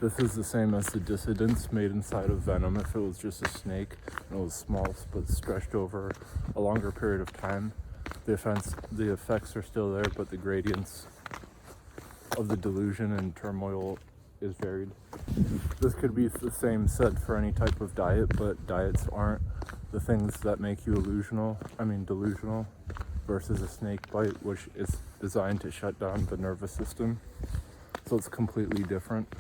This is the same as the dissidents made inside of Venom if it was just a snake and it was small but stretched over a longer period of time. The effects are still there, but the gradients of the delusion and turmoil is varied. This could be the same said for any type of diet, but diets aren't the things that make you delusional versus a snake bite, which is designed to shut down the nervous system. So it's completely different.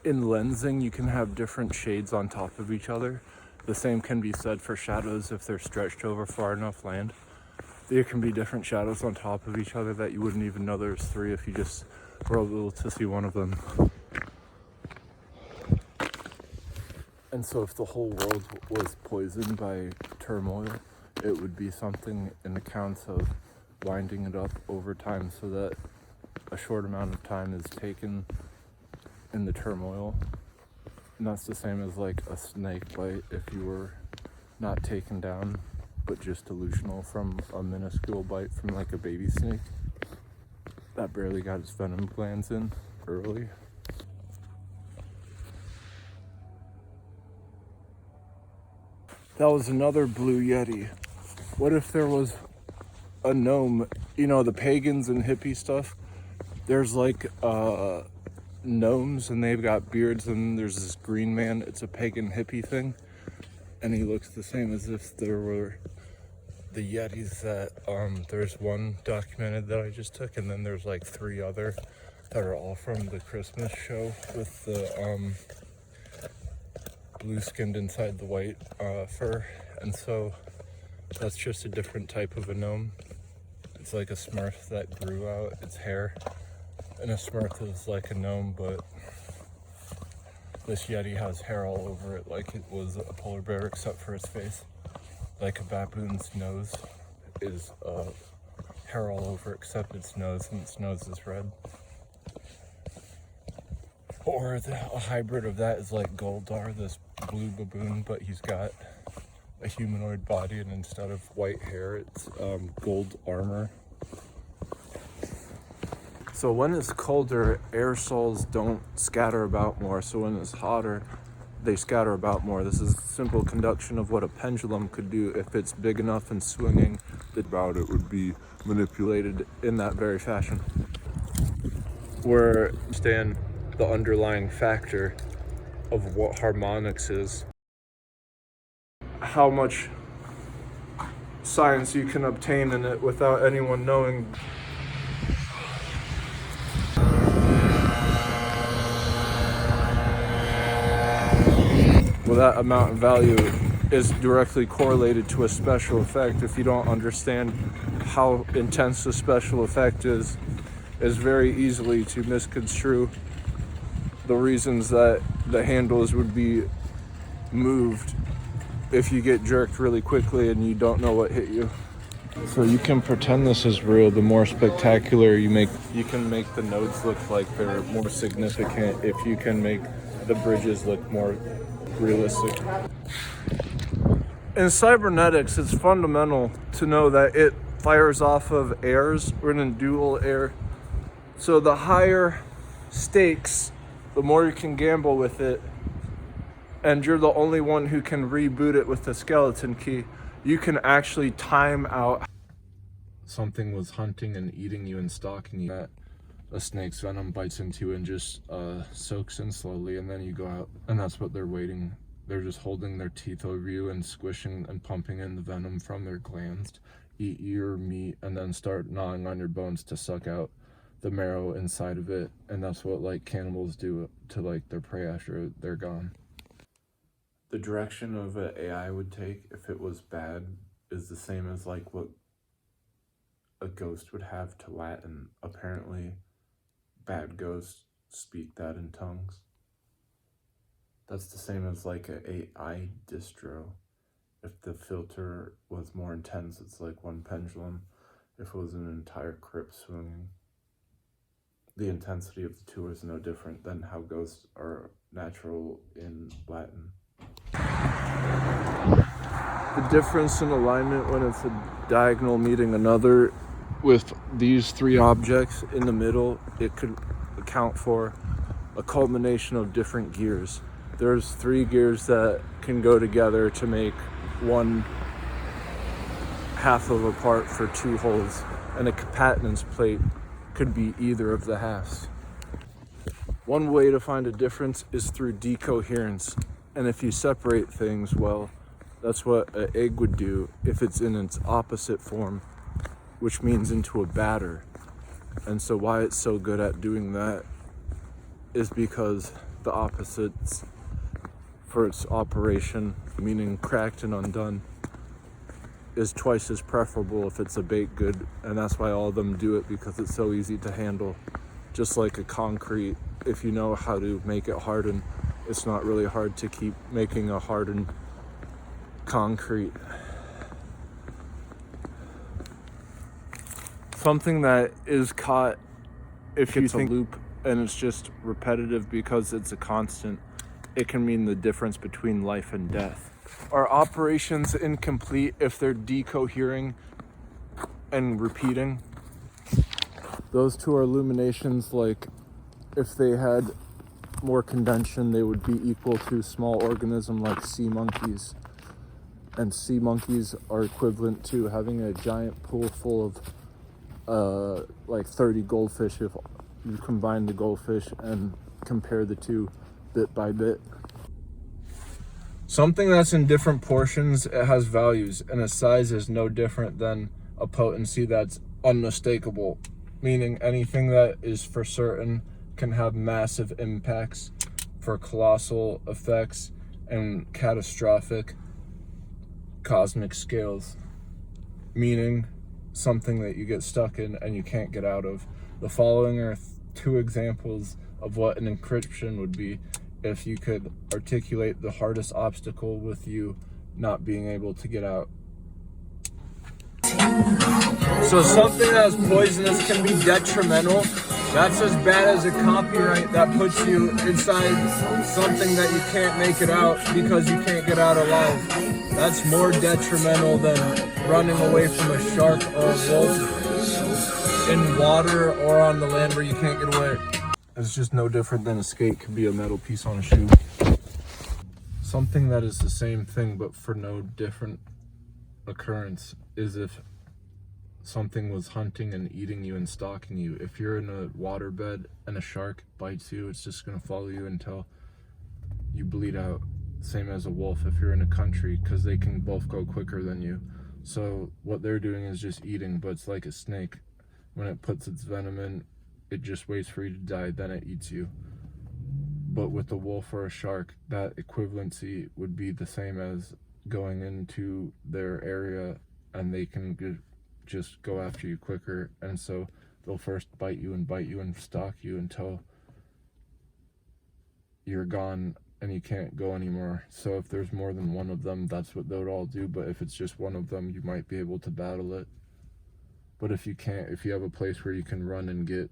In lensing, you can have different shades on top of each other. The same can be said for shadows if they're stretched over far enough land. There can be different shadows on top of each other that you wouldn't even know there's three if you just were able to see one of them. And so if the whole world was poisoned by turmoil, it would be something in accounts of winding it up over time so that a short amount of time is taken in the turmoil. And that's the same as like a snake bite if you were not taken down but just delusional from a minuscule bite from like a baby snake that barely got its venom glands in early. That was another blue yeti. What if there was a gnome? You know, the pagans and hippie stuff, there's like gnomes and they've got beards, and there's this green man. It's a pagan hippie thing, and he looks the same as if there were the yetis that there's one documented that I just took, and then there's like 3 other that are all from the Christmas show with the blue skinned inside the white fur. And so that's just a different type of a gnome. It's like a smurf that grew out its hair, and a smurf is like a gnome, but this yeti has hair all over it like it was a polar bear except for its face. Like a baboon's nose is hair all over except its nose, and its nose is red. Or a hybrid of that is like Goldar, this blue baboon, but he's got a humanoid body, and instead of white hair, it's gold armor. So when it's colder, aerosols don't scatter about more. So when it's hotter, they scatter about more. This is simple conduction of what a pendulum could do if it's big enough and swinging. About it would be manipulated in that very fashion. Where understand the underlying factor of what harmonics is, how much science you can obtain in it without anyone knowing. Well, that amount of value is directly correlated to a special effect. If you don't understand how intense the special effect is very easily to misconstrue the reasons that the handles would be moved if you get jerked really quickly and you don't know what hit you. So you can pretend this is real. The more spectacular you can make the nodes look like they're more significant if you can make the bridges look more realistic. In cybernetics, it's fundamental to know that it fires off of airs. We're in a dual air. So the higher stakes, the more you can gamble with it, and you're the only one who can reboot it with the skeleton key. You can actually time out something was hunting and eating you and stalking you, that a snake's venom bites into you and just soaks in slowly, and then you go out, and that's what they're waiting. They're just holding their teeth over you and squishing and pumping in the venom from their glands, eat your meat, and then start gnawing on your bones to suck out the marrow inside of it. And that's what like cannibals do to like their prey after they're gone. The direction of an AI would take if it was bad is the same as like what a ghost would have to Latin. Apparently bad ghosts speak that in tongues. That's the same as like an AI distro. If the filter was more intense, it's like one pendulum. If it was an entire crypt swinging, the intensity of the two is no different than how ghosts are natural in Latin. The difference in alignment when it's a diagonal meeting another with these 3 objects in the middle, it could account for a culmination of different gears. There's 3 gears that can go together to make one half of a part for 2 holes, and a capacitance plate could be either of the halves. One way to find a difference is through decoherence, and if you separate things well, that's what an egg would do if it's in its opposite form, which means into a batter. And so why it's so good at doing that is because the opposites for its operation, meaning cracked and undone, is twice as preferable if it's a baked good, and that's why all of them do it, because it's so easy to handle. Just like a concrete, if you know how to make it harden, it's not really hard to keep making a hardened concrete. Something that is caught if you think a loop and it's just repetitive because it's a constant, it can mean the difference between life and death. Are operations incomplete if they're decohering and repeating? Those 2 are illuminations. Like if they had more condension, they would be equal to a small organism like sea monkeys. And sea monkeys are equivalent to having a giant pool full of like 30 goldfish if you combine the goldfish and compare the 2 bit by bit. Something that's in different portions, it has values, and a size is no different than a potency that's unmistakable, meaning anything that is for certain can have massive impacts for colossal effects and catastrophic cosmic scales, meaning something that you get stuck in and you can't get out of. The following are 2 examples of what an encryption would be if you could articulate the hardest obstacle with you not being able to get out. So something that's poisonous can be detrimental. That's as bad as a copyright that puts you inside something that you can't make it out because you can't get out alive. That's more detrimental than running away from a shark or a wolf in water or on the land where you can't get away. It's just no different than a skate could be a metal piece on a shoe. Something that is the same thing but for no different occurrence is if something was hunting and eating you and stalking you. If you're in a waterbed and a shark bites you, it's just going to follow you until you bleed out. Same as a wolf if you're in a country, because they can both go quicker than you. So what they're doing is just eating, but it's like a snake. When it puts its venom in, it just waits for you to die, then it eats you. But with a wolf or a shark, that equivalency would be the same as going into their area, and they can just go after you quicker. And so they'll first bite you and stalk you until you're gone and you can't go anymore. So if there's more than one of them, that's what they'll all do. But if it's just one of them, you might be able to battle it. But if you can't, if you have a place where you can run and get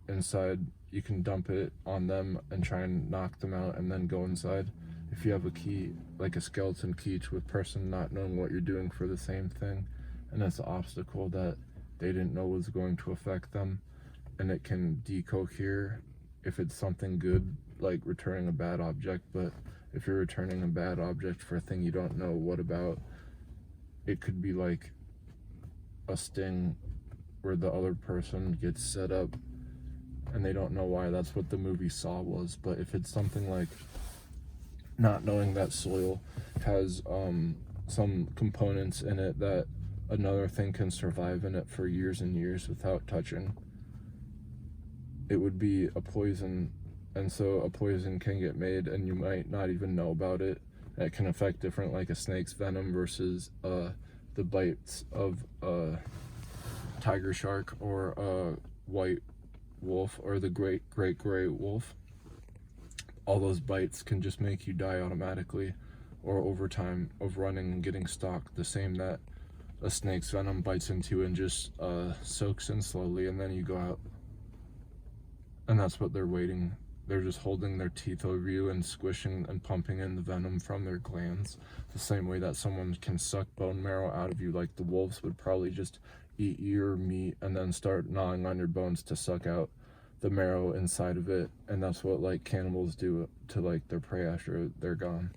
inside, you can dump it on them and try and knock them out and then go inside. If you have a key, like a skeleton key to a person not knowing what you're doing for the same thing, and that's an obstacle that they didn't know was going to affect them, and it can decohere if it's something good, like returning a bad object. But if you're returning a bad object for a thing you don't know what about, it could be like a sting where the other person gets set up and they don't know why. That's what the movie Saw was. But if it's something like not knowing that soil has some components in it that another thing can survive in it for years and years without touching, it would be a poison. And so a poison can get made and you might not even know about it. It can affect different, like a snake's venom versus the bites of a tiger shark or a white wolf or the great gray wolf. All those bites can just make you die automatically or over time of running and getting stalked, the same that a snake's venom bites into you and just soaks in slowly, and then you go out. And that's what they're waiting. They're just holding their teeth over you and squishing and pumping in the venom from their glands, the same way that someone can suck bone marrow out of you. Like the wolves would probably just eat your meat and then start gnawing on your bones to suck out the marrow inside of it, and that's what like cannibals do to like their prey after they're gone.